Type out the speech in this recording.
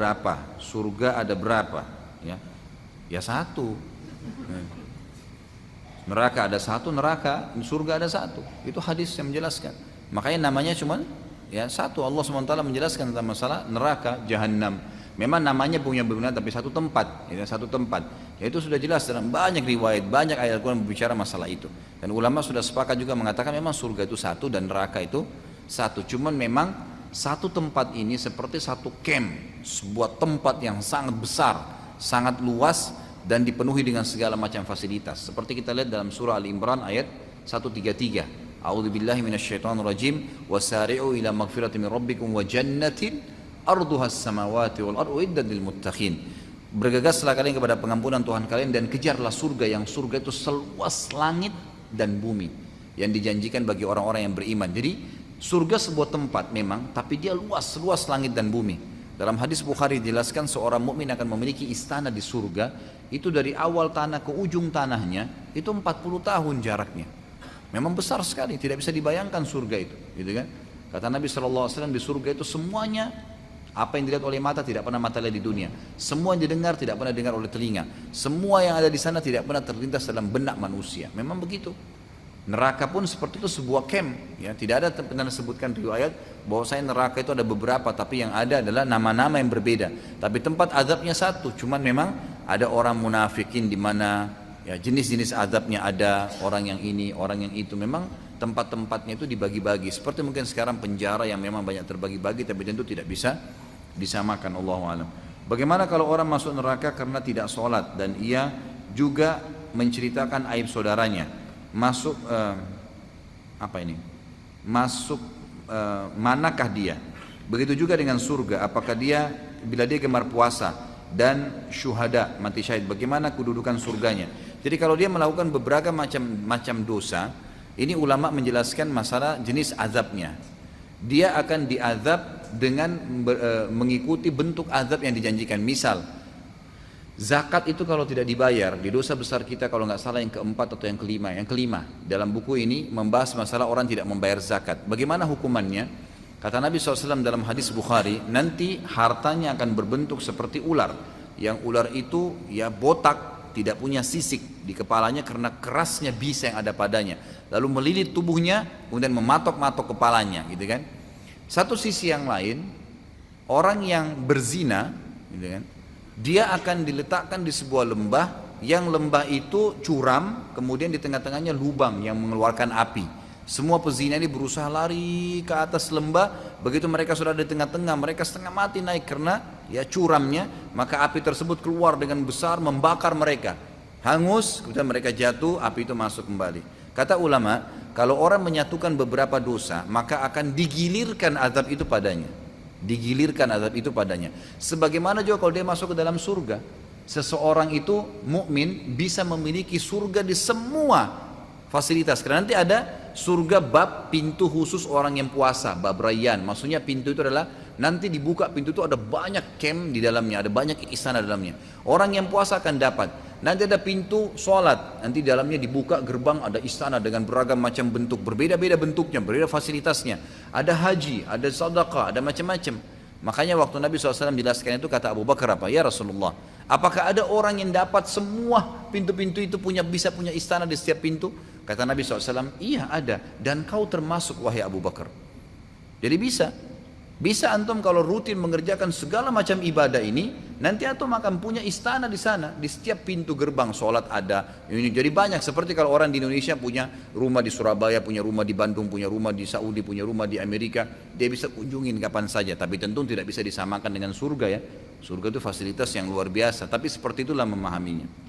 berapa, surga ada berapa? Ya, ya satu. Neraka ada satu, neraka, surga ada satu. Itu hadis yang menjelaskan. Makanya namanya cuman ya satu. Allah SWT menjelaskan tentang masalah neraka, jahanam. Memang namanya punya benar tapi satu tempat, ya, satu tempat. Ya itu sudah jelas dalam banyak riwayat, banyak ayat Al-Quran berbicara masalah itu. Dan ulama sudah sepakat juga mengatakan memang surga itu satu dan neraka itu satu. Cuman memang satu tempat ini seperti satu camp, sebuah tempat yang sangat besar, sangat luas dan dipenuhi dengan segala macam fasilitas. Seperti kita lihat dalam surah Al-Imran ayat 133. A'udzubillahi minasyaitonirrajim wasari'u ila magfiratin min rabbikum wa jannatin arduhas samawati wal ardu iddat lil muttaqin. Bergegaslah kalian kepada pengampunan Tuhan kalian dan kejarlah surga yang surga itu seluas langit dan bumi yang dijanjikan bagi orang-orang yang beriman. Jadi surga sebuah tempat memang, tapi dia luas, seluas langit dan bumi. Dalam hadis Bukhari dijelaskan seorang mukmin akan memiliki istana di surga, itu dari awal tanah ke ujung tanahnya itu 40 tahun jaraknya. Memang besar sekali, tidak bisa dibayangkan surga itu, gitu kan? Kata Nabi SAW, di surga itu semuanya apa yang dilihat oleh mata tidak pernah mata lihat di dunia. Semua yang didengar tidak pernah dengar oleh telinga. Semua yang ada di sana tidak pernah terlintas dalam benak manusia. Memang begitu. Neraka pun seperti itu, sebuah camp, ya. Tidak ada pernah disebutkan riwayat bahwa saya neraka itu ada beberapa, tapi yang ada adalah nama-nama yang berbeda. Tapi tempat azabnya satu, cuman memang ada orang munafikin di mana ya jenis-jenis azabnya ada, orang yang ini, orang yang itu. Memang tempat-tempatnya itu dibagi-bagi. Seperti mungkin sekarang penjara yang memang banyak terbagi-bagi, tapi tentu tidak bisa disamakan. Allahu a'lam. Bagaimana kalau orang masuk neraka karena tidak sholat dan ia juga menceritakan aib saudaranya? Masuk manakah dia? Begitu juga dengan surga. Apakah dia bila dia gemar puasa dan syuhada mati syahid, bagaimana kedudukan surganya? Jadi kalau dia melakukan beberapa macam dosa, ini ulama menjelaskan masalah jenis azabnya. Dia akan diazab dengan mengikuti bentuk azab yang dijanjikan. Misal zakat itu kalau tidak dibayar, di dosa besar kita kalau nggak salah yang keempat atau yang kelima dalam buku ini membahas masalah orang tidak membayar zakat. Bagaimana hukumannya? Kata Nabi SAW dalam hadis Bukhari, nanti hartanya akan berbentuk seperti ular. Yang ular itu ya botak, tidak punya sisik di kepalanya karena kerasnya bisa yang ada padanya. Lalu melilit tubuhnya, kemudian mematok-matok kepalanya, gitu kan? Satu sisi yang lain, orang yang berzina, gitu kan? Dia akan diletakkan di sebuah lembah, yang lembah itu curam, kemudian di tengah-tengahnya lubang yang mengeluarkan api. Semua pezina ini berusaha lari ke atas lembah, begitu mereka sudah di tengah-tengah, mereka setengah mati naik karena ya curamnya, maka api tersebut keluar dengan besar membakar mereka. Hangus, kemudian mereka jatuh, api itu masuk kembali. Kata ulama, kalau orang menyatukan beberapa dosa, maka akan digilirkan azab itu padanya. Digilirkan azab itu padanya. Sebagaimana juga kalau dia masuk ke dalam surga, seseorang itu mukmin bisa memiliki surga di semua fasilitas. Karena nanti ada surga bab pintu khusus orang yang puasa, bab Rayyan. Maksudnya pintu itu adalah nanti dibuka pintu itu ada banyak camp di dalamnya, ada banyak istana dalamnya. Orang yang puasa akan dapat. Nanti ada pintu sholat, nanti di dalamnya dibuka gerbang, ada istana dengan beragam macam bentuk, berbeda-beda bentuknya, berbeda fasilitasnya. Ada haji, ada sedekah, ada macam-macam. Makanya waktu Nabi SAW menjelaskan itu, kata Abu Bakar apa? Ya Rasulullah, apakah ada orang yang dapat semua pintu-pintu itu bisa punya istana di setiap pintu? Kata Nabi SAW, iya ada, dan kau termasuk wahai Abu Bakar. Jadi bisa antum kalau rutin mengerjakan segala macam ibadah ini, nanti antum akan punya istana di sana, di setiap pintu gerbang sholat ada. Ini jadi banyak. Seperti kalau orang di Indonesia punya rumah di Surabaya, punya rumah di Bandung, punya rumah di Saudi, punya rumah di Amerika, dia bisa kunjungin kapan saja. Tapi tentu tidak bisa disamakan dengan surga ya. Surga itu fasilitas yang luar biasa. Tapi seperti itulah memahaminya.